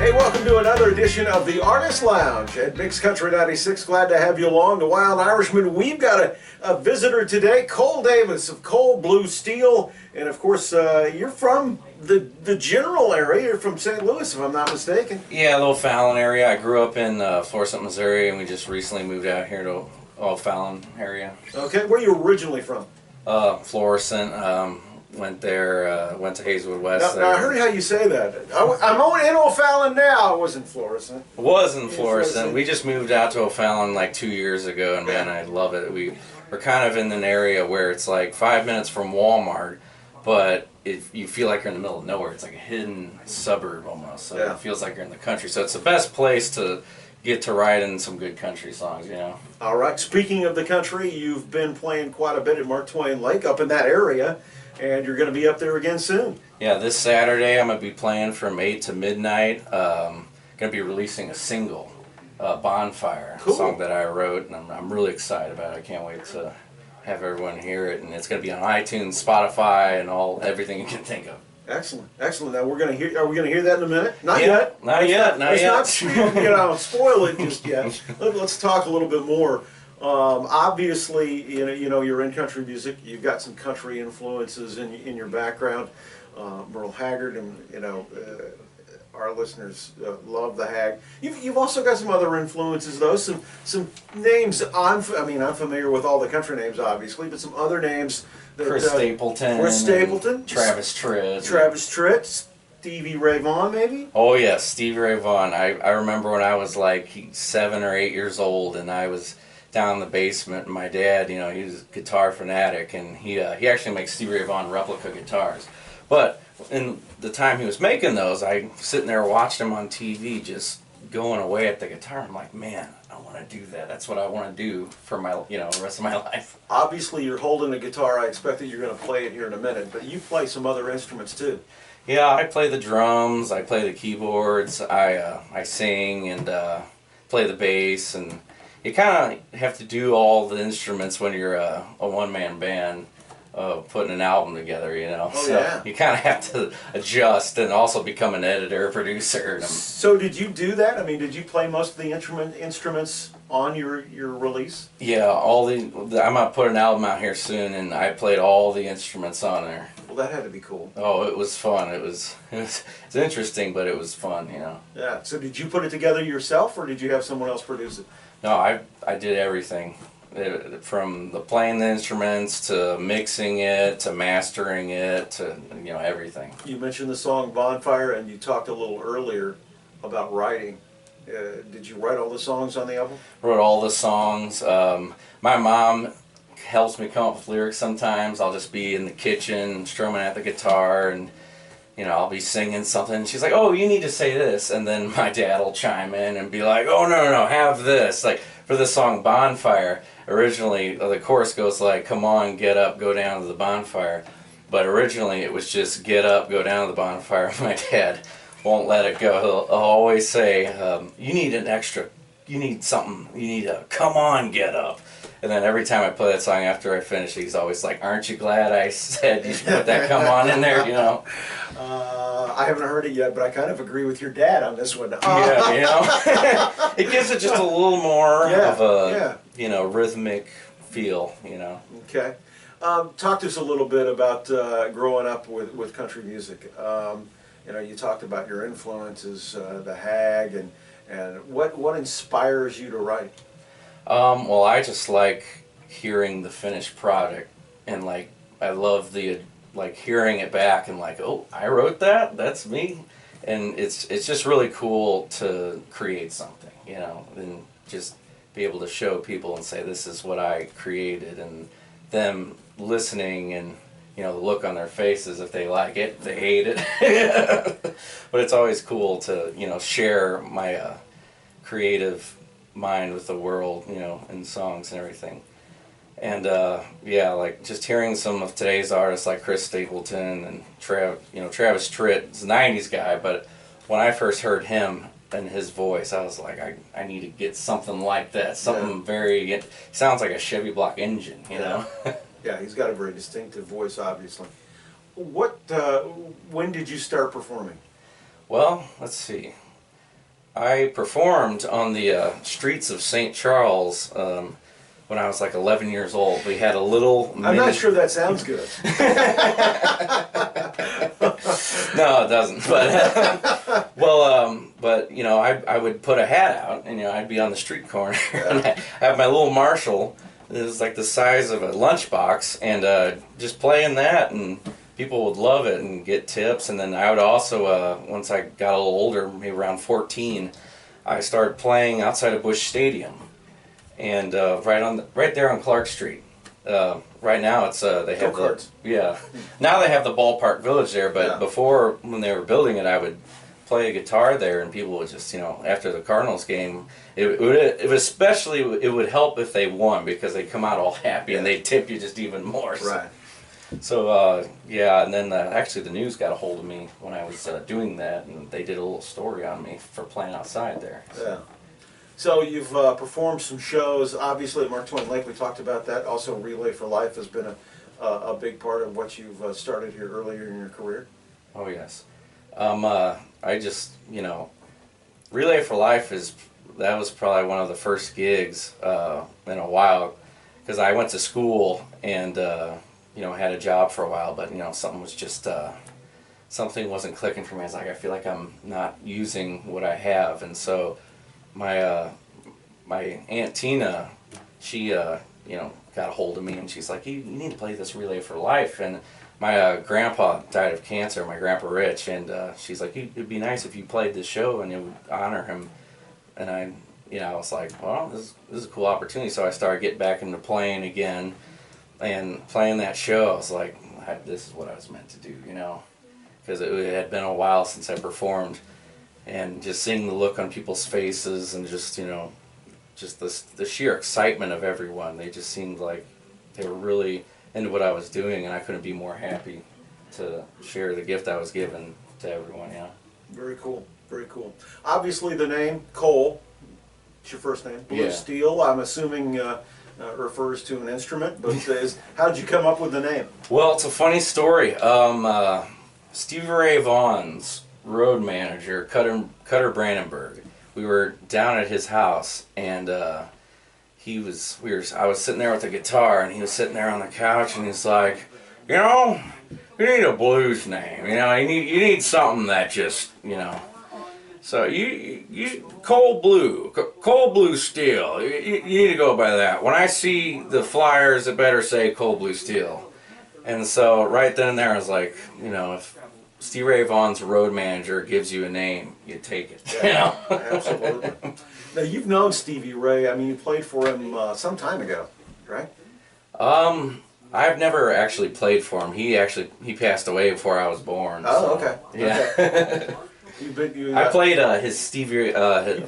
Hey, welcome to another edition of the Artist Lounge at Mix Country 96. Glad to have you along. The Wild Irishman. We've got a visitor today, Cole Davis of Cole Blue Steel. And of course, you're from the general area. You're from St. Louis, if I'm not mistaken. Yeah, the O'Fallon area. I grew up in Florissant, Missouri, and we just recently moved out here to O'Fallon area. Okay, where are you originally from? Florissant. Went there, went to Hazelwood West. Now I heard how you say that. I'm only in O'Fallon now. I was in Florissant. Was in Florissant. We just moved out to O'Fallon like 2 years ago, and man, I love it. We're kind of in an area where it's like 5 minutes from Walmart, but you feel like you're in the middle of nowhere. It's like a hidden suburb almost, so It feels like you're in the country. So it's the best place to get to write in some good country songs, you know. All right. Speaking of the country, you've been playing quite a bit at Mark Twain Lake up in that area. And you're going to be up there again soon. Yeah, this Saturday I'm going to be playing from 8 to midnight. Going to be releasing a single, Bonfire, cool. A song that I wrote, and I'm really excited about it. I can't wait to have everyone hear it. And it's going to be on iTunes, Spotify, and everything you can think of. Excellent, excellent. Now are we going to hear that in a minute? Not yet. Not yet. Let's not spoil it just yet. Let's talk a little bit more. Obviously, you know, you're in country music. You've got some country influences in your background. Merle Haggard, and our listeners love the Hag. You've also got some other influences, though. Some names. I'm familiar with all the country names, obviously, but some other names. Chris Stapleton. Travis Tritt. Stevie Ray Vaughan, maybe? Oh, yes, Stevie Ray Vaughan. I remember when I was like 7 or 8 years old, and I was down in the basement, and my dad, he was a guitar fanatic, and he actually makes Stevie Ray Vaughan replica guitars. But in the time he was making those, I was sitting there watching him on TV, just going away at the guitar. I'm like, man, I want to do that. That's what I want to do for my, the rest of my life. Obviously, you're holding a guitar. I expect that you're going to play it here in a minute, but you play some other instruments too. Yeah, I play the drums. I play the keyboards. I sing and play the bass, and you kind of have to do all the instruments when you're a one-man band putting an album together, Oh, so yeah. You kind of have to adjust and also become an editor, producer. So did you do that? I mean, did you play most of the instruments on your release? Yeah, I'm going to put an album out here soon, and I played all the instruments on there. Well, that had to be cool. Oh, it was fun. It's interesting, but it was fun, Yeah, so did you put it together yourself, or did you have someone else produce it? No, I did everything. From playing the instruments to mixing it to mastering it to everything. You mentioned the song Bonfire, and you talked a little earlier about writing. Did you write all the songs on the album? Wrote all the songs. My mom helps me come up with lyrics sometimes. I'll just be in the kitchen strumming at the guitar, and I'll be singing something. She's like, "Oh, you need to say this," and then my dad will chime in and be like, "Oh, no, have this." Like for the song Bonfire, originally the chorus goes like, "Come on, get up, go down to the bonfire," but originally it was just "Get up, go down to the bonfire." My dad won't let it go. He'll always say, "You need an extra. You need something. You need a come on, get up." And then every time I play that song after I finish, he's always like, "Aren't you glad I said you should put that come on in there?" I haven't heard it yet, but I kind of agree with your dad on this one. Yeah, it gives it just a little more of a rhythmic feel. Okay. Talk to us a little bit about growing up with country music. You talked about your influences, the Hag, and what inspires you to write? Well, I just like hearing the finished product, and I love hearing it back and oh, I wrote that, that's me, and it's just really cool to create something, and just be able to show people and say this is what I created, and them listening and the look on their faces, if they like it, if they hate it. But it's always cool to share my creative mind with the world, in songs and everything. And just hearing some of today's artists like Chris Stapleton and Travis Tritt is a 90s guy, but when I first heard him and his voice, I was like, I need to get something like that, something very, sounds like a Chevy block engine, Yeah, he's got a very distinctive voice, obviously. When did you start performing? Well, let's see. I performed on the streets of St. Charles when I was like 11 years old. We had a little. I'm not sure that sounds good. No, it doesn't. But but you know, I would put a hat out, and you know, I'd be on the street corner, and I have my little Marshall. It was like the size of a lunchbox, and just playing that, and people would love it and get tips. And then I would also, once I got a little older, maybe around 14, I started playing outside of Busch Stadium, and right there on Clark Street. Right now it's they have now they have the ballpark village there, but before, when they were building it, I would play a guitar there, and people would just, you know, after the Cardinals game, it would help if they won, because they'd come out all happy and they'd tip you just even more. Right. So yeah, and then actually the news got a hold of me when I was doing that, and they did a little story on me for playing outside there. Yeah. So you've performed some shows, obviously at Mark Twain Lake. We talked about that. Also, Relay for Life has been a big part of what you've started here earlier in your career. Oh yes. I just, you know, Relay for Life that was probably one of the first gigs in a while, because I went to school and you know, had a job for a while, but you know, something was just something wasn't clicking for me. I was like, I feel like I'm not using what I have, and so my Aunt Tina, she you know, got a hold of me, and she's like, you need to play this Relay for Life. And my grandpa died of cancer, my grandpa Rich, and she's like, it'd be nice if you played this show and it would honor him. And I was like, well, this is a cool opportunity. So I started getting back into playing again, and playing that show, I was like, this is what I was meant to do, you know, because it had been a while since I performed, and just seeing the look on people's faces, and just, you know, just the sheer excitement of everyone. They just seemed like they were really into what I was doing, and I couldn't be more happy to share the gift I was given to everyone. Yeah. Very cool. Very cool. Obviously, the name Cole, it's your first name. Blue Steel, I'm assuming refers to an instrument, but how did you come up with the name? Well, it's a funny story. Stevie Ray Vaughan's road manager, Cutter Brandenburg, we were down at his house, and I was sitting there with the guitar, and he was sitting there on the couch, and he's like, you know, you need a blues name. You know, you need something that just, you know. So you Cold Blue Steel. You need to go by that. When I see the flyers, it better say Cold Blue Steel. And so right then and there, I was like, you know, if Stevie Ray Vaughan's road manager gives you a name, you take it. Yeah, you know? Absolutely. Now, you've known Stevie Ray. I mean, you played for him some time ago, right? I've never actually played for him. He passed away before I was born. Oh, so, okay. Yeah. Okay. I played his Stevie,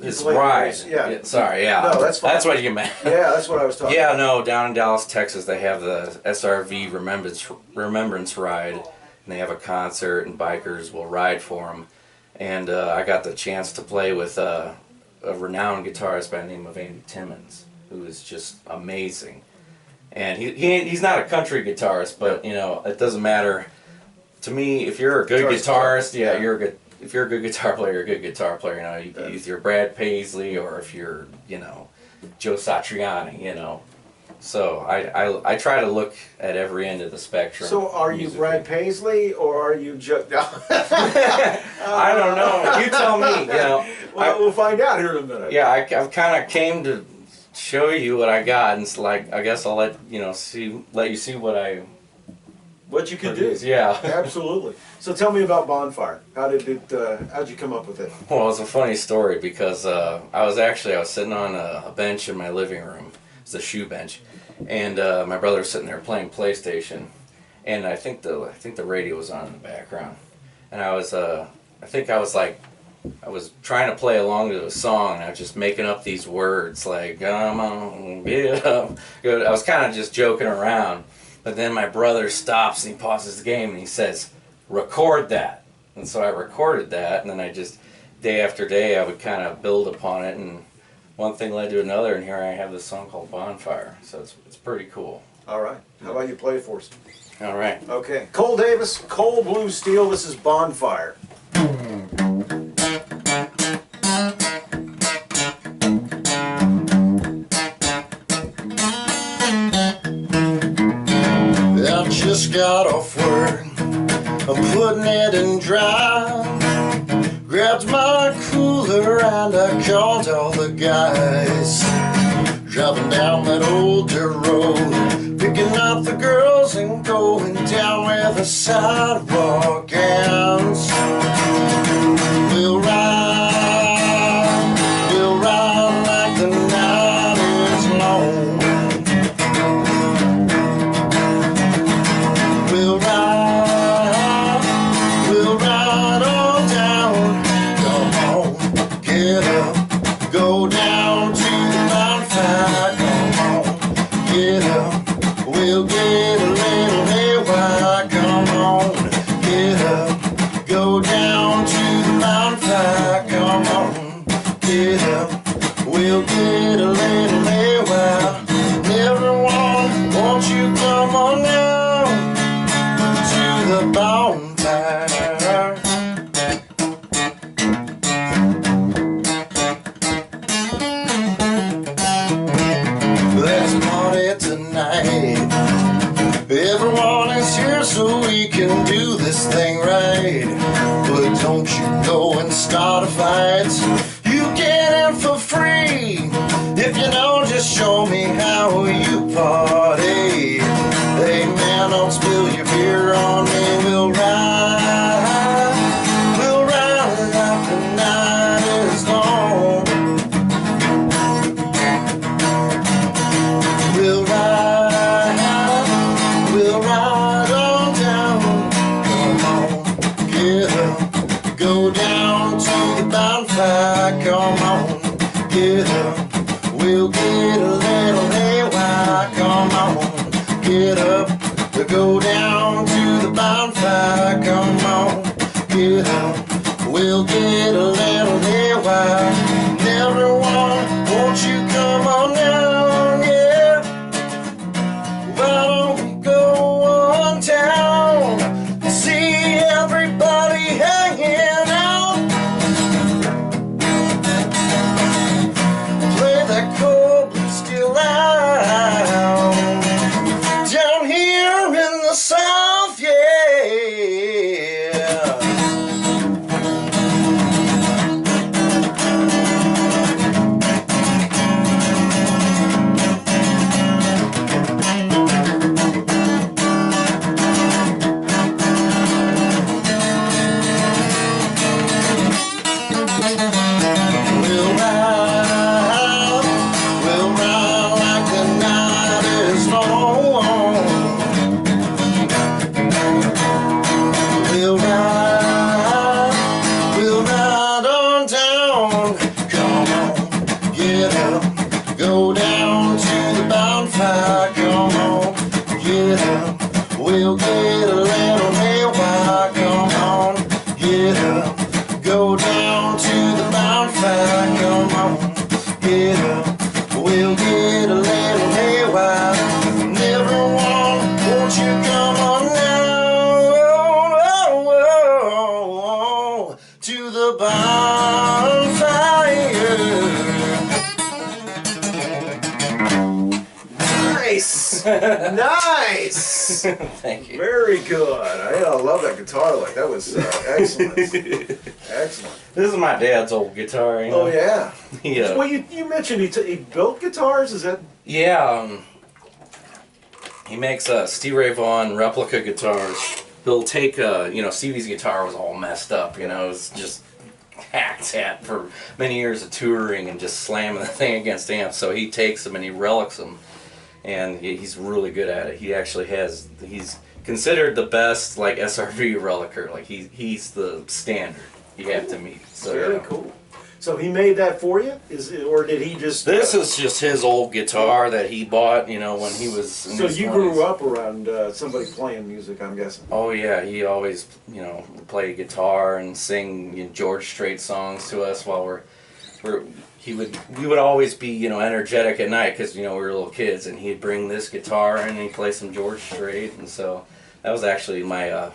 his bride. Yeah. Sorry, yeah. No, that's fine. That's what you meant. Yeah, that's what I was talking about. Yeah, no, down in Dallas, Texas, they have the SRV Remembrance Ride, and they have a concert, and bikers will ride for them. And I got the chance to play with a renowned guitarist by the name of Andy Timmons, who is just amazing. And he's not a country guitarist, but you know, it doesn't matter. To me, if you're a good guitarist, you're a good. If you're a good guitar player, you're a good guitar player. You know, if you're Brad Paisley, or if you're, you know, Joe Satriani, you know. So I try to look at every end of the spectrum. So are you Brad Paisley, or are you Joe? I don't know. You tell me. You know. Well, we'll find out here in a minute. Yeah, I've kind of came to show you what I got, and it's like, I guess I'll let you see what you can do. Yeah. Absolutely. So tell me about Bonfire. How'd you come up with it? Well, it's a funny story, because I was sitting on a bench in my living room. It's a shoe bench, and my brother was sitting there playing PlayStation, and I think the radio was on in the background, and I was trying to play along to a song, and I was just making up these words like I was kind of just joking around. But then my brother stops and he pauses the game and he says, record that. And so I recorded that, and then I just, day after day, I would kind of build upon it, and one thing led to another, and here I have this song called Bonfire. So it's pretty cool. All right. How about you play it for us? All right. Okay. Cole Davis, Cold Blue Steel, this is Bonfire. I'm putting it in drive. Grabbed my cooler and I called all the guys. Driving down that old dirt road, picking up the girls and going down where the sidewalk ends. We'll ride like the night is long. We'll ride on down. Come on, get up, go down to the bonfire. Come on, get up, we'll get a little haywire. Come on, get up, go down to the bonfire. Come on, get up, we'll get a little haywire. Everyone, won't you come on down to the bonfire? There's a party tonight. Everyone is here so we can do this thing right. But don't you go and start a fight. You get in for free if you know, just show me how you party. Hey man, don't spill your beer on me. We'll ride like the night is long. We'll ride on down. Come on, get up, go down to the bonfire. Come on, get up, we'll get a little haywire. Come on, get up, go down to the bonfire. Come on, get up, we'll get a little haywire. Everyone, won't you come on down, yeah? Why don't we go on town, see everybody hanging out, play that cold blue still out, down here in the South, yeah. We'll ride like the night is long. We'll ride on down. Come on, get up, go down to the bonfire. Come on, get up, we'll get a little haywire. Come on, get up, go down to the bonfire. Come on, get up, we'll get a little haywire. Everyone, won't you come on down to the bonfire? Nice, nice. Thank you. Very good. I love that guitar lick. That was excellent. Excellent. This is my dad's old guitar. You know? Oh yeah. Yeah. Well, you mentioned he built guitars. Is that? Yeah. He makes Stevie Ray Vaughan replica guitars. He'll take Stevie's guitar was all messed up. You know, it was just hacked at for many years of touring and just slamming the thing against amps. So he takes them and he relics them, and he's really good at it. He actually he's considered the best like SRV relicer. Like he's the standard you have to meet. So Very cool. So he made that for you? Or did he just... This is just his old guitar that he bought, when he was in So his you 20s. grew up around somebody playing music, I'm guessing. Oh yeah, he always, play guitar and sing George Strait songs to us while we would always be, energetic at night because, we were little kids, and he'd bring this guitar and he'd play some George Strait, and so that was actually my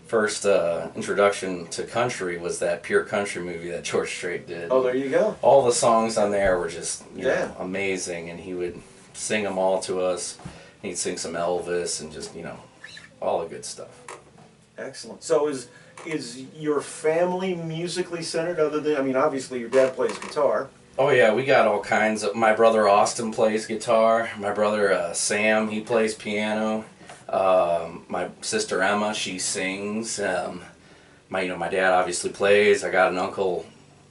first introduction to country was that Pure Country movie that George Strait did. Oh, there you go. All the songs on there were just Yeah. amazing, and he would sing them all to us. He'd sing some Elvis and just all the good stuff. Excellent. So is your family musically centered? Other than, I mean, obviously your dad plays guitar. Oh yeah, we got all kinds of. My brother Austin plays guitar. My brother Sam, he plays piano. My sister Emma, she sings. My dad obviously plays. I got an uncle.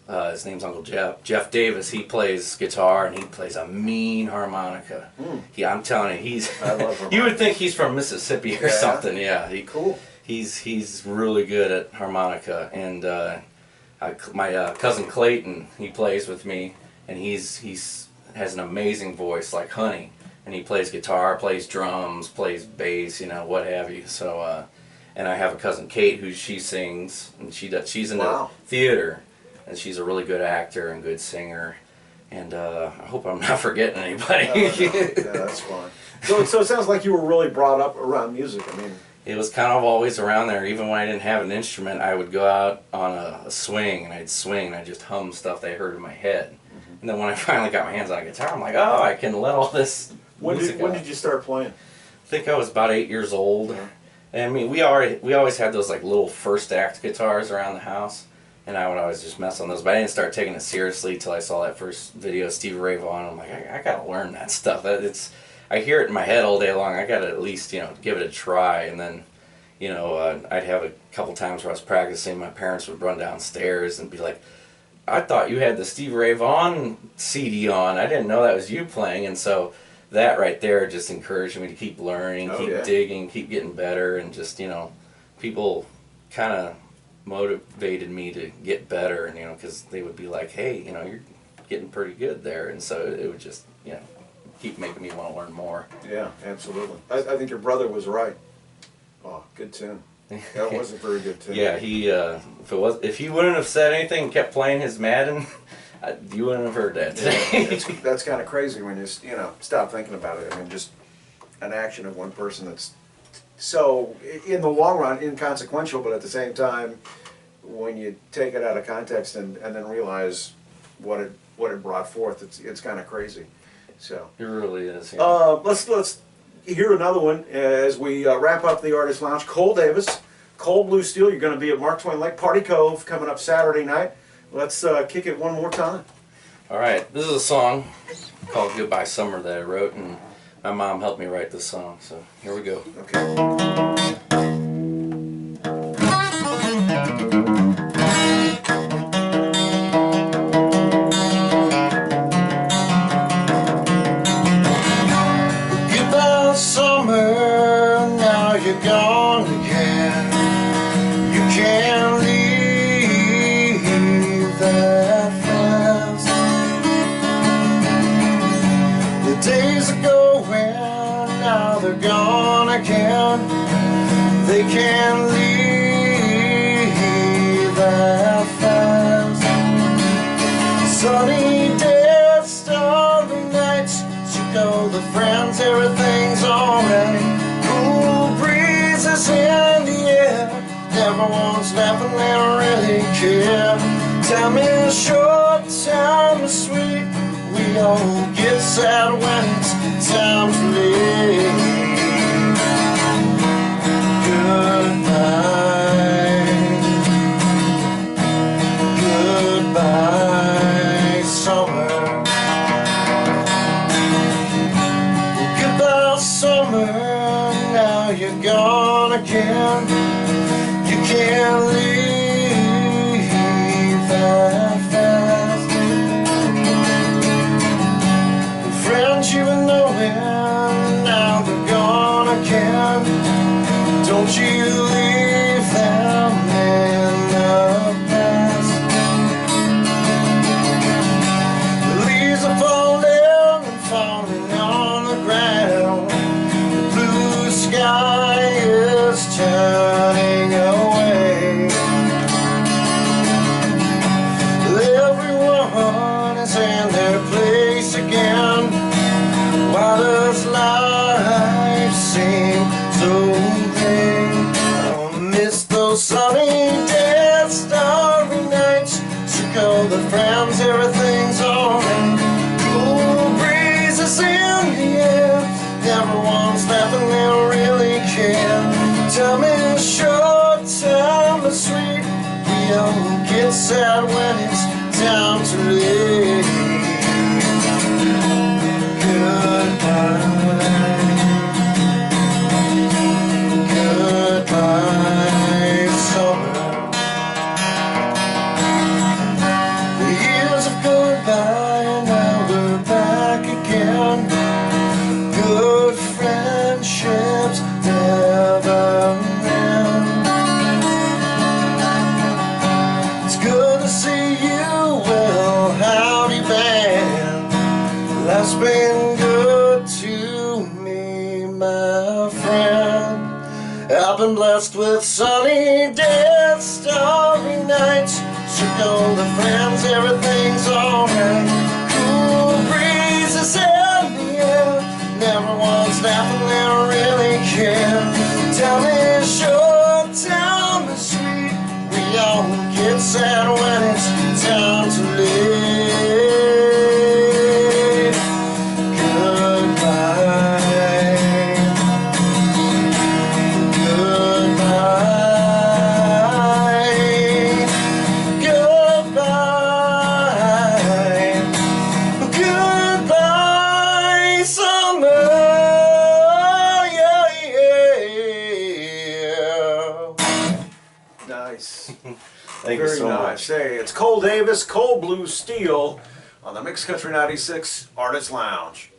His name's Uncle Jeff. Jeff Davis. He plays guitar and he plays a mean harmonica. I'm telling you, he's. I love harmonica. You would think he's from Mississippi or something. Yeah, Cool. He's really good at harmonica, and my cousin Clayton, he plays with me, and he's has an amazing voice like honey, and he plays guitar, plays drums, plays bass, what have you. So and I have a cousin Kate she sings, and she's into theater, and she's a really good actor and good singer, and I hope I'm not forgetting anybody. Yeah, that's fine. So it sounds like you were really brought up around music. I mean, it was kind of always around there. Even when I didn't have an instrument, I would go out on a swing, and I'd swing, and I'd just hum stuff that I heard in my head. And then when I finally got my hands on a guitar, I'm like, oh, I can let all this music out. When did you start playing? I think I was about 8 years old. And I mean, we always had those like little first act guitars around the house, and I would always just mess on those. But I didn't start taking it seriously till I saw that first video of Stevie Ray Vaughan. I'm like, I gotta learn that stuff. I hear it in my head all day long. I gotta at least give it a try. And then I'd have a couple times where I was practicing. My parents would run downstairs and be like, I thought you had the Stevie Ray Vaughan CD on. I didn't know that was you playing. And so that right there just encouraged me to keep learning, keep digging, keep getting better, and just people kind of motivated me to get better, and because they would be like, hey, you're getting pretty good there, and so it would just keep making me want to learn more. Yeah, absolutely. I think your brother was right. Oh, good tune. That was a very good tune. Yeah, if he wouldn't have said anything and kept playing his Madden, you wouldn't have heard that today. Yeah, that's kind of crazy when you stop thinking about it. I mean, just an action of one person that's so in the long run inconsequential, but at the same time, when you take it out of context and then realize what it brought forth, it's kind of crazy. So it really is. Yeah. Let's hear another one as we wrap up the Artist Lounge. Cole Davis, Cold Blue Steel. You're going to be at Mark Twain Lake Party Cove coming up Saturday night. Let's kick it one more time. All right, this is a song called Goodbye Summer that I wrote, and my mom helped me write this song, so here we go. Okay. Goodbye, summer, now you're gone again. You can't leave that fast. The days are going, now they're gone again. They can't leave that fast. Sunny days, starry nights, go the friends, everything's alright. Cool breezes in the air, everyone's laughing, they don't really care. Time is short, time is sweet, we all get sad when it's time to leave. Goodbye, summer. Summer, now you're gone again. You can't leave that fast. The friends you were knowing, now they're gone again. Don't you leave them in the past. The leaves are falling and falling on the ground. Sky is turning away. Everyone is in their place again. Why does life seem so gray? I miss those sunny days, starry nights. Sick of the friends, everything's alright. Cool breezes in the air, everyone's laughing, they don't really care. Time is short, get sad when it's time to leave. Goodbye, summer. The years of goodbye, and now we're back again. Good friendships never end. It's good to see you, well, howdy band. Life's been good to me, my friend. I've been blessed with sunny days, starry nights, circle the friends, everything's alright. Cool breezes in the air, never one's laughing, they don't really care. Time is short, time is sweet, we all get sad when it's time to leave. Goodbye, goodbye, summer. Yeah, yeah. Nice. Thank you Very so nice. much. Hey, it's Cole Davis, Cold Blue Steel on the Mixed Country 96 Artist Lounge.